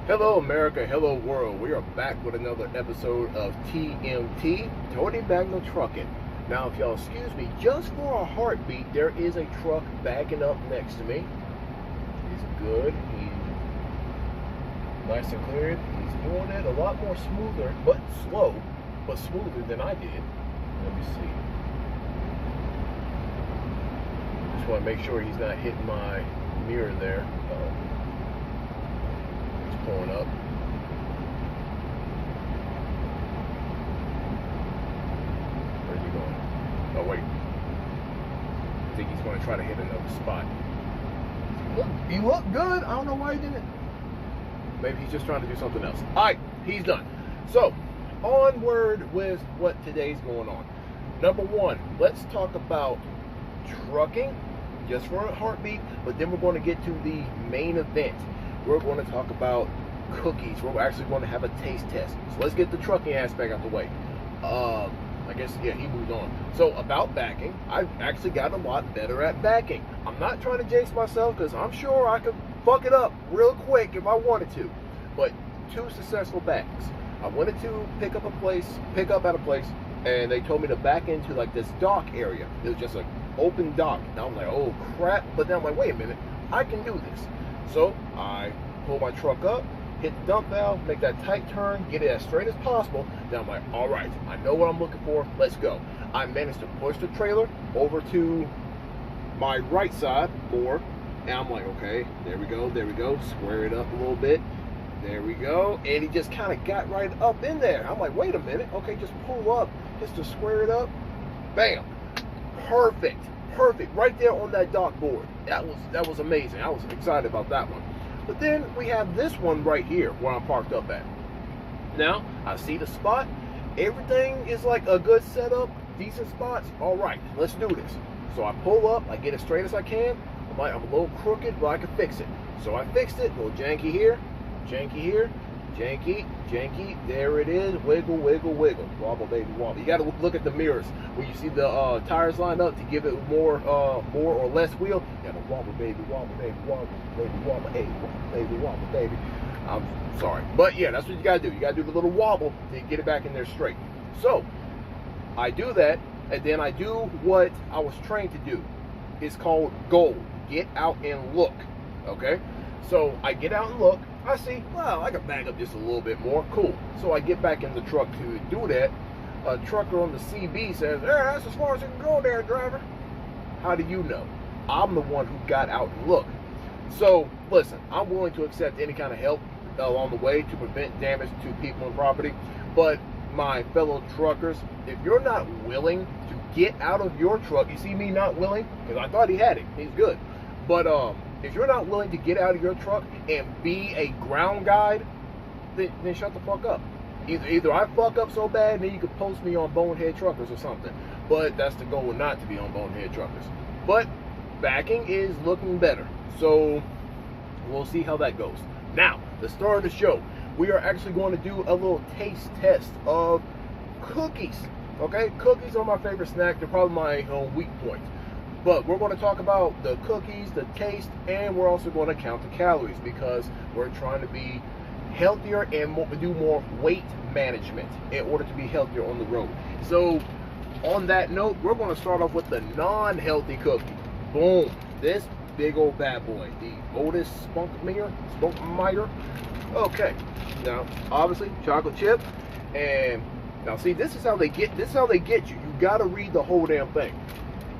Hello America, hello world. We are back with another episode of TMT, Tony Bagnall Trucking. Now if y'all excuse me, just for a heartbeat, there is a truck backing up next to me. He's good, he's nice and clear. He's doing it a lot more smoother, but slow, but smoother than I did. Let me see. Just want to make sure he's not hitting my mirror there. Pulling up. Where's he going? Oh wait. I think he's going to try to hit another spot. He looked good. I don't know why he didn't. Maybe he's just trying to do something else. Alright, he's done. So, onward with what today's going on. Number one, let's talk about trucking, just for a heartbeat, but then we're going to get to the main event. We're going to talk about cookies. We're actually going to have a taste test. So let's get the trucking aspect out the way. I guess, yeah, he moved on. So about backing, I've actually got a lot better at backing. I'm not trying to jinx myself because I'm sure I could fuck it up real quick if I wanted to. But 2 successful backs. I wanted to pick up at a place, and they told me to back into like this dock area. It was just an open dock. Now I'm like, oh crap. But then I'm like, wait a minute, I can do this. So I pull my truck up, hit the dump valve, make that tight turn, get it as straight as possible. Then I'm like, all right, I know what I'm looking for. Let's go. I managed to push the trailer over to my right side more. And I'm like, okay, there we go, there we go. Square it up a little bit. There we go. And he just kind of got right up in there. I'm like, wait a minute. Okay, just pull up just to square it up. Bam. Perfect. Perfect. Right there on that dock board. That was amazing. I was excited about that one. But then we have this one right here where I'm parked up at. Now, I see the spot. Everything is like a good setup, decent spots. All right, let's do this. So I pull up, I get as straight as I can. I'm a little crooked, but I can fix it. So I fixed it. A little janky here, janky, janky. There it is. Wiggle, wiggle, wiggle. Wobble, baby, wobble. You got to look at the mirrors where you see the tires lined up to give it more or less wheel. You got to wobble, baby, wobble, baby, wobble, baby, wobble, hey, wobble, baby, wobble, baby. I'm sorry, but yeah, that's what you got to do. You got to do the little wobble to get it back in there straight. So I do that, and then I do what I was trained to do. It's called gold. Get out and look. Okay, so I get out and look. I see, wow, I can back up just a little bit more. Cool. So I get back in the truck to do that. A trucker on the CB says, yeah, that's as far as you can go there, driver. How do you know? I'm the one who got out and looked. So, listen, I'm willing to accept any kind of help along the way to prevent damage to people and property. But my fellow truckers, if you're not willing to get out of your truck, you see me not willing, because I thought he had it. He's good. But, if you're not willing to get out of your truck and be a ground guide, then shut the fuck up. Either I fuck up so bad, then you could post me on Bonehead Truckers or something. But that's the goal, not to be on Bonehead Truckers. But backing is looking better. So we'll see how that goes. Now, the start of the show, we are actually going to do a little taste test of cookies. Okay? Cookies are my favorite snack. They're probably my weak point. But we're going to talk about the cookies, the taste, and we're also going to count the calories because we're trying to be healthier and do more weight management in order to be healthier on the road. So on that note, we're going to start off with the non-healthy cookie. Boom. This big old bad boy, the Otis Spunkmeyer. Okay. Now, obviously, chocolate chip. And now see, this is how they get you. You got to read the whole damn thing.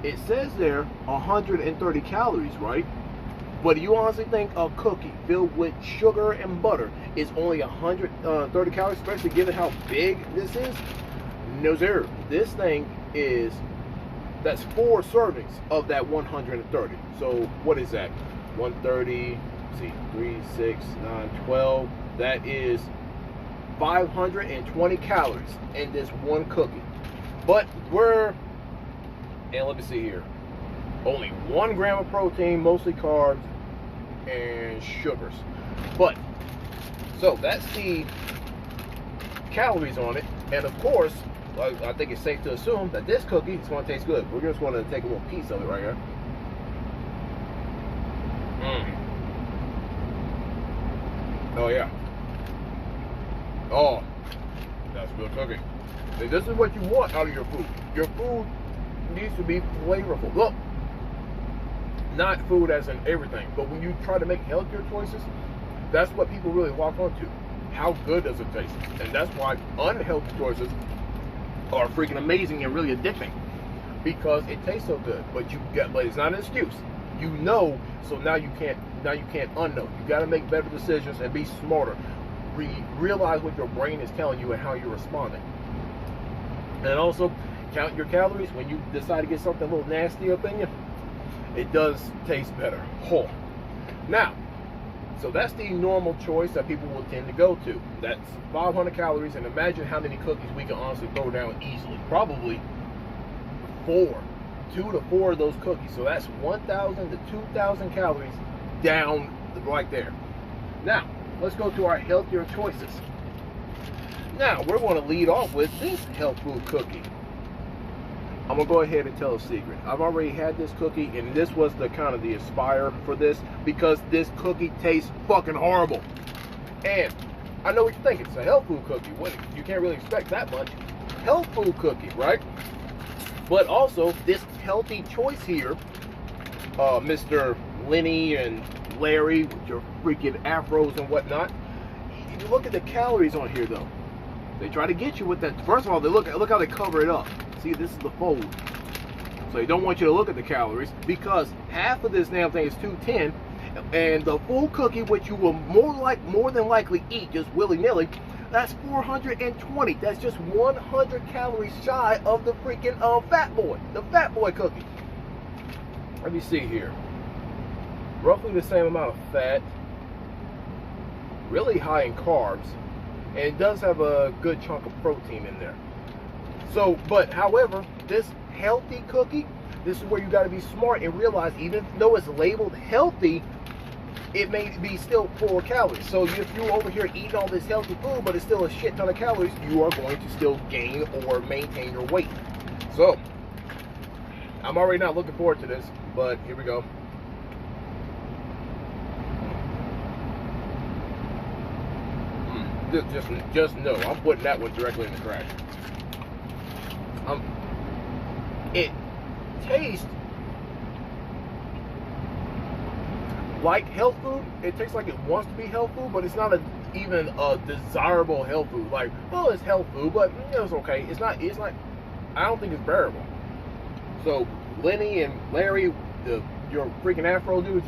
It says there 130 calories, right? But do you honestly think a cookie filled with sugar and butter is only 130 calories, especially given how big this is? No, sir. This thing that's 4 servings of that 130. So what is that? 130, let's see, 3, 6, 9, 12. That is 520 calories in this one cookie. But and let me see here. Only 1 gram of protein, mostly carbs and sugars. But, so that's the calories on it. And of course, I think it's safe to assume that this cookie is going to taste good. We're just going to take a little piece of it right here. Oh yeah. Oh, that's good cooking. And this is what you want out of your food. Your food needs to be flavorful. Look, not food as in everything, but when you try to make healthier choices, that's what people really walk onto. How good does it taste? And that's why unhealthy choices are freaking amazing and really addicting, because it tastes so good. But it's not an excuse. You know, so now you can't unknow. You got to make better decisions and be smarter. Realize what your brain is telling you and how you're responding. And also count your calories when you decide to get something a little nasty up in you. It does taste better. Oh. Now, so that's the normal choice that people will tend to go to. That's 500 calories, and imagine how many cookies we can honestly throw down easily. Probably 2 to 4 of those cookies. So that's 1,000 to 2,000 calories down right there. Now, let's go to our healthier choices. Now, we're going to lead off with this health food cookie. I'm going to go ahead and tell a secret. I've already had this cookie, and this was the kind of the aspire for this, because this cookie tastes fucking horrible. And I know what you're thinking. It's a health food cookie. What, you can't really expect that much. Health food cookie, right? But also, this healthy choice here, Mr. Lenny and Larry with your freaking afros and whatnot. You look at the calories on here, though. They try to get you with that. First of all, they look how they cover it up. See, this is the fold. So they don't want you to look at the calories, because half of this damn thing is 210, and the full cookie, which you will more than likely eat just willy-nilly, that's 420. That's just 100 calories shy of the freaking the Fat Boy cookie. Let me see here. Roughly the same amount of fat, really high in carbs, and it does have a good chunk of protein in there. So, but however, this healthy cookie, this is where you got to be smart and realize, even though it's labeled healthy, it may be still full of calories. So if you're over here eating all this healthy food, but it's still a shit ton of calories, you are going to still gain or maintain your weight. So, I'm already not looking forward to this, but here we go. Just no, I'm putting that one directly in the trash. It tastes like health food. It tastes like it wants to be health food, but it's not even a desirable health food. Like, oh, it's health food, but it's okay. It's not. I don't think it's bearable. So, Lenny and Larry, your freaking afro dudes,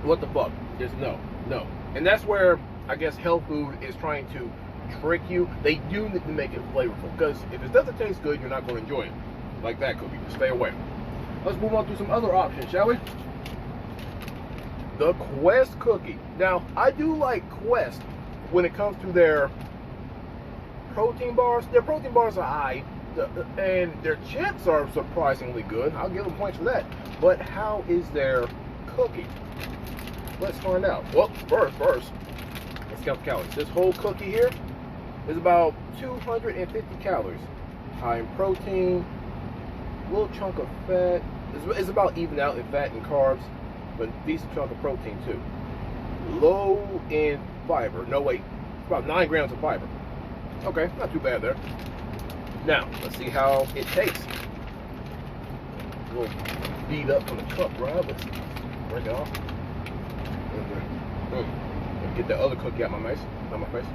what the fuck? Just no. And that's where I guess health food is trying to trick you. They do need to make it flavorful, because if it doesn't taste good, you're not going to enjoy it. Like that cookie. Just stay away. Let's move on to some other options, shall we? The Quest cookie. Now, I do like Quest when it comes to their protein bars. Their protein bars are high, and their chips are surprisingly good. I'll give them points for that. But how is their cookie? Let's find out. Well, first, let's count the calories. This whole cookie here is about 250 calories. High in protein, little chunk of fat. It's about even out in fat and carbs, but decent chunk of protein too. Low in fiber. No, wait, it's about 9 grams of fiber. Okay, not too bad there. Now, let's see how it tastes. A little beat up from the cup, right? Let's break it off. Get the other cookie out my face.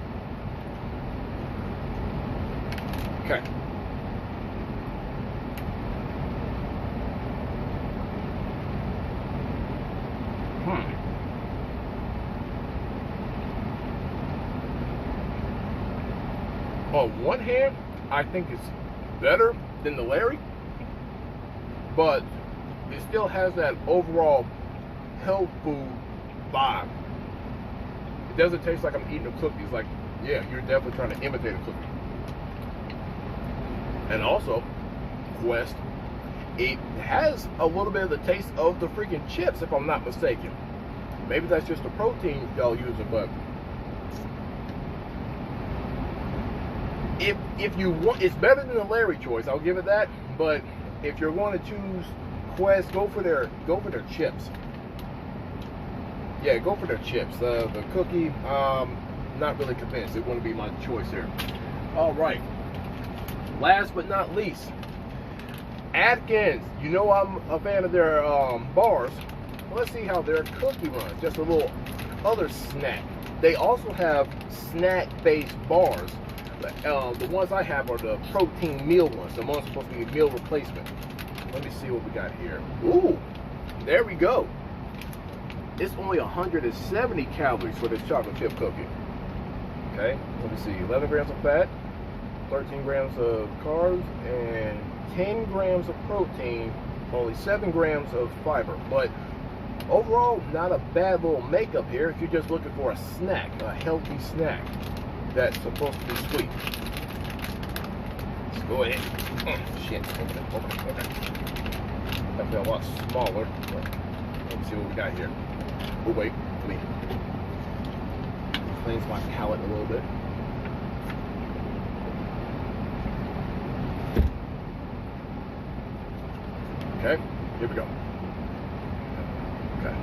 Okay. On one hand, I think it's better than the Larry, but it still has that overall health food vibe. It doesn't taste like I'm eating a cookie. It's like, yeah, you're definitely trying to imitate a cookie. And also, Quest, it has a little bit of the taste of the freaking chips, if I'm not mistaken. Maybe that's just the protein y'all using, but if you want, it's better than the Larry choice, I'll give it that. But if you're going to choose Quest, go for their chips. Yeah, go for their chips. The cookie, not really convinced. It wouldn't be my choice here. All right. Last but not least, Atkins. You know I'm a fan of their bars. Let's see how their cookie runs. Just a little other snack. They also have snack-based bars. The ones I have are the protein meal ones. The ones supposed to be meal replacement. Let me see what we got here. Ooh, there we go. It's only 170 calories for this chocolate chip cookie. Okay, let me see. 11 grams of fat, 13 grams of carbs, and 10 grams of protein, only 7 grams of fiber. But overall, not a bad little makeup here if you're just looking for a snack, a healthy snack that's supposed to be sweet. Let's go ahead. Shit, open it. Definitely a lot smaller. Let me see what we got here. Oh wait, let me cleanse my palate a little bit. Okay, here we go. Okay.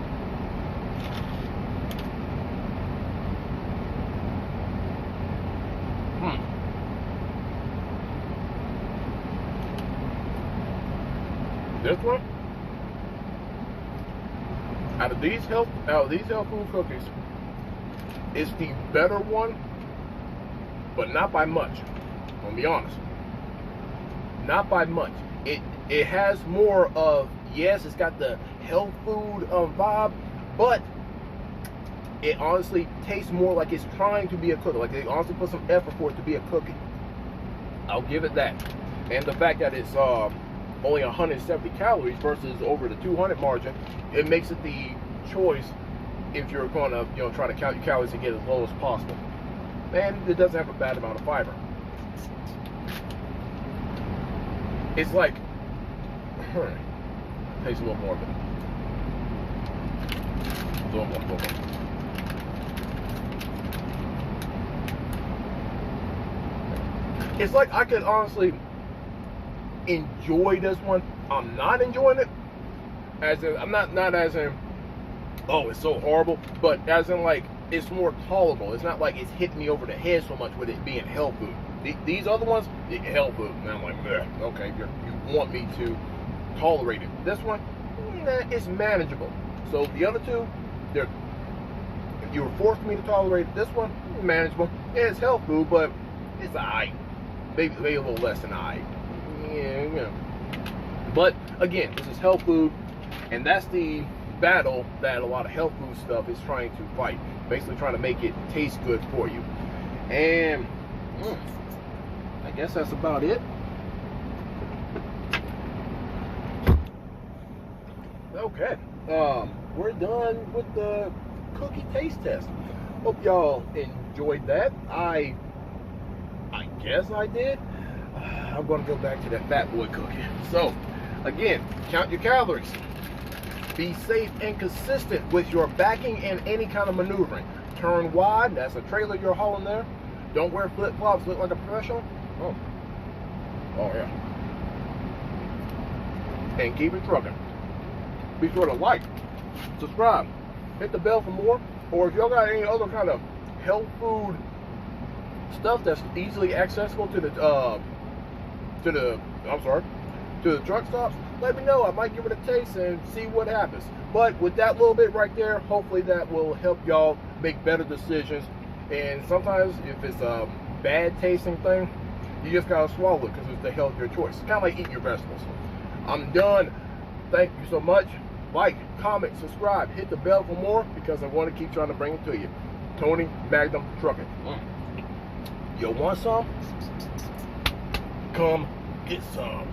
This one, out of these health food cookies, is the better one, but not by much. I'm gonna be honest, not by much. It has more of, yes, it's got the health food vibe, but it honestly tastes more like it's trying to be a cookie. Like they honestly put some effort for it to be a cookie. I'll give it that. And the fact that it's only 170 calories versus over the 200 margin, it makes it the choice if you're going to, try to count your calories and get as low as possible. And it doesn't have a bad amount of fiber. It's like, tastes a little more of it. A little more. It's like I could honestly enjoy this one. I'm not enjoying it as in, I'm not as in, oh, it's so horrible, but as in like it's more tolerable. It's not like it's hitting me over the head so much with it being health food. These other ones, health food, and I'm like, okay, you want me to tolerate it. This one, it's manageable. So the other two, you were forced me to tolerate it. This one, manageable. Yeah, it's health food, but it's alright. Maybe a little less than alright. Yeah. But again, this is health food, and that's the battle that a lot of health food stuff is trying to fight. Basically trying to make it taste good for you. And I guess that's about it. Okay, we're done with the cookie taste test. Hope y'all enjoyed that. I guess I did. I'm gonna go back to that fat boy cookie. So again, count your calories. Be safe and consistent with your backing and any kind of maneuvering. Turn wide, that's a trailer you're hauling there. Don't wear flip-flops, look like a professional. Oh yeah. And keep it trucking. Be sure to like, subscribe, hit the bell for more, or if y'all got any other kind of health food stuff that's easily accessible to the truck stops, let me know. I might give it a taste and see what happens. But with that little bit right there, hopefully that will help y'all make better decisions. And sometimes if it's a bad tasting thing, you just gotta swallow it because it's the healthier choice. It's kind of like eating your vegetables. I'm done. Thank you so much. Like, comment, subscribe, hit the bell for more because I want to keep trying to bring it to you. Tony Magnum Trucking. You want some? Come get some.